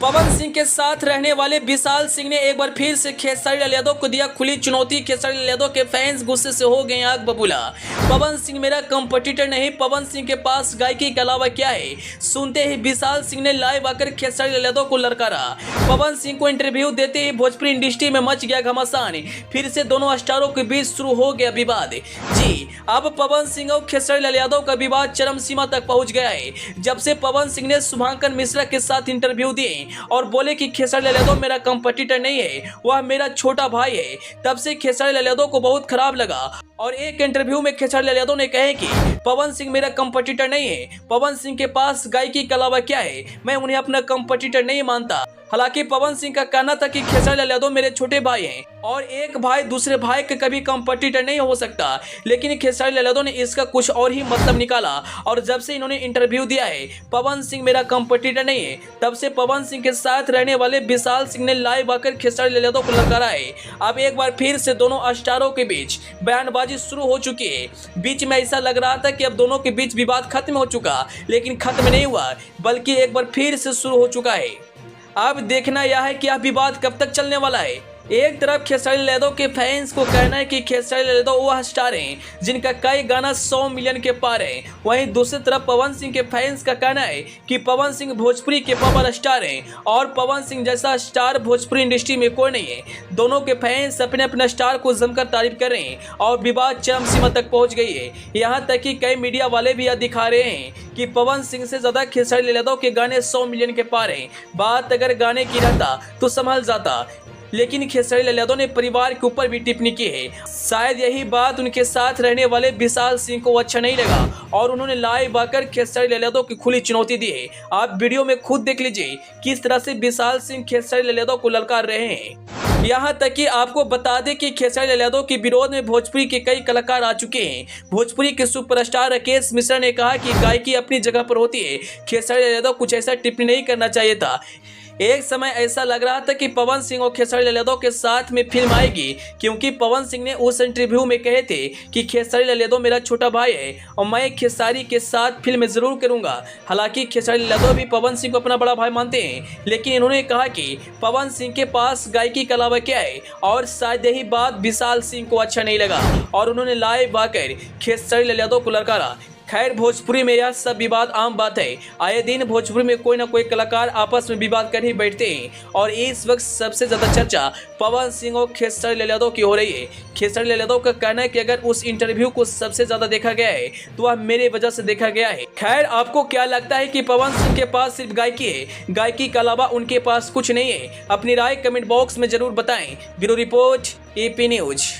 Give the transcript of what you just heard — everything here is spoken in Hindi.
पवन सिंह के साथ रहने वाले विशाल सिंह ने एक बार फिर से खेसारी लाल यादव को दिया खुली चुनौती। खेसारी लाल यादव के फैंस गुस्से से हो गए आग बबूला। पवन सिंह मेरा कंपटीटर नहीं, पवन सिंह के पास गायकी के अलावा क्या है। सुनते ही विशाल सिंह ने लाइव आकर खेसारी लाल यादव को ललकारा। पवन सिंह को इंटरव्यू देते ही भोजपुरी इंडस्ट्री में मच गया घमासान। फिर से दोनों स्टारों के बीच शुरू हो गया विवाद। जी, अब पवन सिंह और खेसारी लाल यादव का विवाद चरम सीमा तक पहुंच गया है। जब से पवन सिंह ने शुभांकर मिश्रा के साथ इंटरव्यू दिए और बोले कि खेसारी लाल यादव मेरा कंपटीटर नहीं है, वह मेरा छोटा भाई है, तब से खेसारी लाल यादव को बहुत खराब लगा। और एक इंटरव्यू में खेसारी लाल यादव ने कहे कि पवन सिंह मेरा कंपटीटर नहीं है, पवन सिंह के पास गायकी के अलावा क्या है, मैं उन्हें अपना कंपटीटर नहीं मानता। हालांकि पवन सिंह का कहना था कि खेसारी लाल यादव मेरे छोटे भाई हैं और एक भाई दूसरे भाई के कभी कंपटीटर नहीं हो सकता, लेकिन खेसारी लाल यादव ने इसका कुछ और ही मतलब निकाला। और जब से इन्होंने इंटरव्यू दिया है पवन सिंह मेरा कंपटीटर नहीं है, तब से पवन सिंह के साथ रहने वाले विशाल सिंह ने लाइव आकर खेसारी लाल यादव को ललकारा है। अब एक बार फिर से दोनों स्टारों के बीच बयानबाजी शुरू हो चुकी है। बीच में ऐसा लग रहा था कि अब दोनों के बीच विवाद खत्म हो चुका, लेकिन खत्म नहीं हुआ, बल्कि एक बार फिर से शुरू हो चुका है। अब देखना यह है कि यह विवाद कब तक चलने वाला है। एक तरफ खेसारी लाल यादव के फैंस को कहना है कि खेसारी लाल यादव वह स्टार हैं जिनका कई गाना 100 मिलियन के पार है। वहीं दूसरी तरफ पवन सिंह के फैंस का कहना है कि पवन सिंह भोजपुरी के पावर स्टार हैं और पवन सिंह जैसा स्टार भोजपुरी इंडस्ट्री में कोई नहीं है। दोनों के फैंस अपने अपने स्टार को जमकर तारीफ कर रहे हैं और विवाद चरम सीमा तक पहुंच गई है। यहाँ तक कि कई मीडिया वाले भी यह दिखा रहे हैं कि पवन सिंह से ज्यादा खेसारी लाल यादव के गाने 100 मिलियन के पार हैं। बात अगर गाने की रहता तो संभल जाता, लेकिन खेसारी लाल यादव ने परिवार के ऊपर भी टिप्पणी की है। शायद यही बात उनके साथ रहने वाले विशाल सिंह को अच्छा नहीं लगा और उन्होंने लाइव आकर खेसारी लाल यादव की खुली चुनौती दी है। आप वीडियो में खुद देख लीजिए किस तरह से विशाल सिंह खेसारी लाल यादव को ललकार रहे हैं। यहाँ तक कि आपको बता दें कि खेसारी लाल यादव के विरोध में भोजपुरी के कई कलाकार आ चुके हैं। भोजपुरी के सुपरस्टार राकेश मिश्रा ने कहा कि गायकी अपनी जगह पर होती है, खेसारी लाल यादव कुछ ऐसा टिप्पणी नहीं करना चाहिए था। एक समय ऐसा लग रहा था कि पवन सिंह और खेसारी लाल यादव के साथ में फिल्म आएगी, क्योंकि पवन सिंह ने उस इंटरव्यू में कहे थे कि खेसारी लाल यादव मेरा छोटा भाई है और मैं खेसारी के साथ फिल्म जरूर करूंगा। हालांकि खेसारी लाल यादव भी पवन सिंह को अपना बड़ा भाई मानते हैं, लेकिन इन्होंने कहा कि पवन सिंह के पास गायकी के अलावा क्या है और शायद यही बात विशाल सिंह को अच्छा नहीं लगा और उन्होंने लाइव आकर खेसारी लाल यादव को ललकारा। खैर, भोजपुरी में यह सब विवाद आम बात है। आए दिन भोजपुरी में कोई ना कोई कलाकार आपस में विवाद कर ही बैठते हैं और इस वक्त सबसे ज्यादा चर्चा पवन सिंह और खेसारी लाल यादव की हो रही है। खेसारी लाल यादव का कहना है कि अगर उस इंटरव्यू को सबसे ज्यादा देखा गया है तो वह मेरे वजह से देखा गया है। खैर, आपको क्या लगता है कि पवन सिंह के पास सिर्फ गायकी है, गायकी के अलावा उनके पास कुछ नहीं है? अपनी राय कमेंट बॉक्स में जरूर बताएं। Bureau report, AP news.